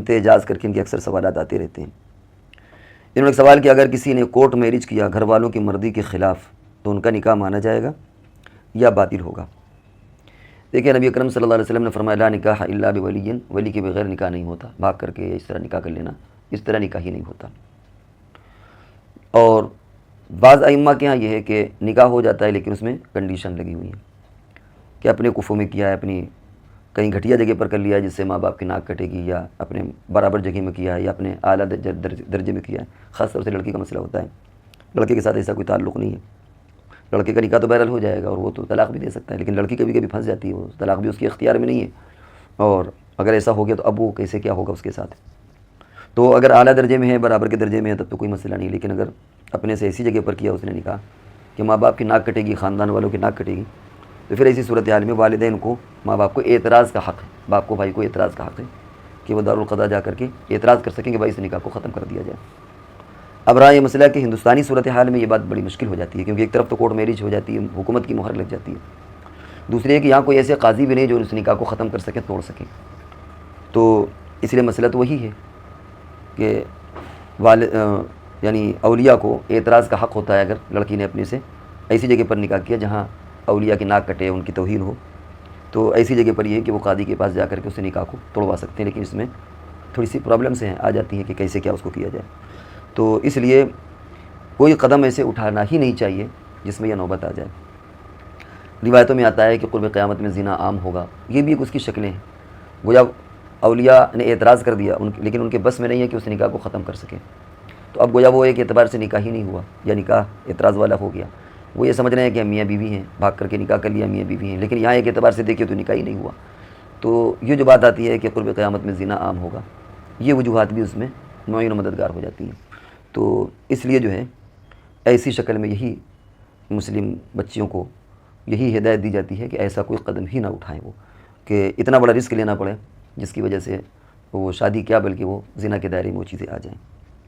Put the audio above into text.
اعجاز کر کے ان کے اکثر سوالات آتے رہتے ہیں۔ انہوں نے ایک سوال کیا، اگر کسی نے کورٹ میرج کیا گھر والوں کی مرضی کے خلاف تو ان کا نکاح مانا جائے گا یا باطل ہوگا؟ دیکھیں، نبی اکرم صلی اللہ علیہ وسلم نے فرمایا لا نکاح الا بولی، ولی کے بغیر نکاح نہیں ہوتا، بھاگ کر کے اس طرح نکاح کر لینا، اس طرح نکاح ہی نہیں ہوتا۔ اور بعض ائمہ کے ہاں یہ ہے کہ نکاح ہو جاتا ہے لیکن اس میں کنڈیشن لگی ہوئی ہیں کہ اپنے کفو میں کیا ہے، اپنی کہیں گھٹیا جگہ پر کر لیا ہے جس سے ماں باپ کی ناک کٹے گی، یا اپنے برابر جگہ میں کیا ہے، یا اپنے اعلیٰ درجے میں کیا ہے۔ خاص طور سے لڑکی کا مسئلہ ہوتا ہے، لڑکے کے ساتھ ایسا کوئی تعلق نہیں ہے، لڑکے کا نکاح تو بہرحال ہو جائے گا اور وہ تو طلاق بھی دے سکتا ہے، لیکن لڑکی کبھی کبھی پھنس جاتی ہے، وہ طلاق بھی اس کے اختیار میں نہیں ہے، اور اگر ایسا ہو گیا تو اب وہ کیسے کیا ہوگا اس کے ساتھ۔ تو اگر اعلیٰ درجے میں ہے، برابر کے درجے میں ہے، تب تو کوئی مسئلہ نہیں، لیکن اگر اپنے سے ایسی جگہ پر کیا اس نے نکاح کہ ماں باپ کی ناک کٹے گی، خاندان والوں کی ناک کٹے گی، تو پھر ایسی صورتحال میں والدین کو، ماں باپ کو اعتراض کا حق ہے، باپ کو بھائی کو اعتراض کا حق ہے کہ وہ دارالقضاء جا کر کے اعتراض کر سکیں کہ بھائی اس نکاح کو ختم کر دیا جائے۔ اب رہا یہ مسئلہ کہ ہندوستانی صورتحال میں یہ بات بڑی مشکل ہو جاتی ہے، کیونکہ ایک طرف تو کورٹ میرج ہو جاتی ہے، حکومت کی مہر لگ جاتی ہے، دوسری ہے کہ یہاں کوئی ایسے قاضی بھی نہیں جو اس نکاح کو ختم کر سکیں، توڑ سکیں۔ تو اس لیے مسئلہ تو وہی ہے کہ یعنی اولیاء کو اعتراض کا حق ہوتا ہے اگر لڑکی نے اپنے سے ایسی جگہ پر نکاح کیا جہاں اولیاء کی ناک کٹے، ان کی توہین ہو، تو ایسی جگہ پر یہ ہے کہ وہ قاضی کے پاس جا کر کے اس نکاح کو توڑوا سکتے ہیں، لیکن اس میں تھوڑی سی پرابلمس ہیں، آ جاتی ہیں کہ کیسے کیا اس کو کیا جائے۔ تو اس لیے کوئی قدم ایسے اٹھانا ہی نہیں چاہیے جس میں یہ نوبت آ جائے۔ روایتوں میں آتا ہے کہ قرب قیامت میں زنا عام ہوگا، یہ بھی ایک اس کی شکلیں ہیں، گویا اولیاء نے اعتراض کر دیا لیکن ان کے بس میں نہیں ہے کہ اس نکاح کو ختم کر سکیں، تو اب گویا وہ ایک اعتبار سے نکاح ہی نہیں ہوا، یا نکاح اعتراض والا ہو گیا۔ وہ یہ سمجھ رہے ہیں کہ ہم میاں بیوی ہیں، بھاگ کر کے نکاح کر لیا، میاں بیوی ہیں، لیکن یہاں ایک اعتبار سے دیکھیں تو نکاح ہی نہیں ہوا۔ تو یہ جو بات آتی ہے کہ قرب قیامت میں زنا عام ہوگا، یہ وجوہات بھی اس میں معین و مددگار ہو جاتی ہیں۔ تو اس لیے جو ہے ایسی شکل میں یہی مسلم بچیوں کو یہی ہدایت دی جاتی ہے کہ ایسا کوئی قدم ہی نہ اٹھائیں وہ، کہ اتنا بڑا رسک لینا پڑے جس کی وجہ سے وہ شادی کیا بلکہ وہ زنا کے دائرے میں وہ چیزیں آ جائیں۔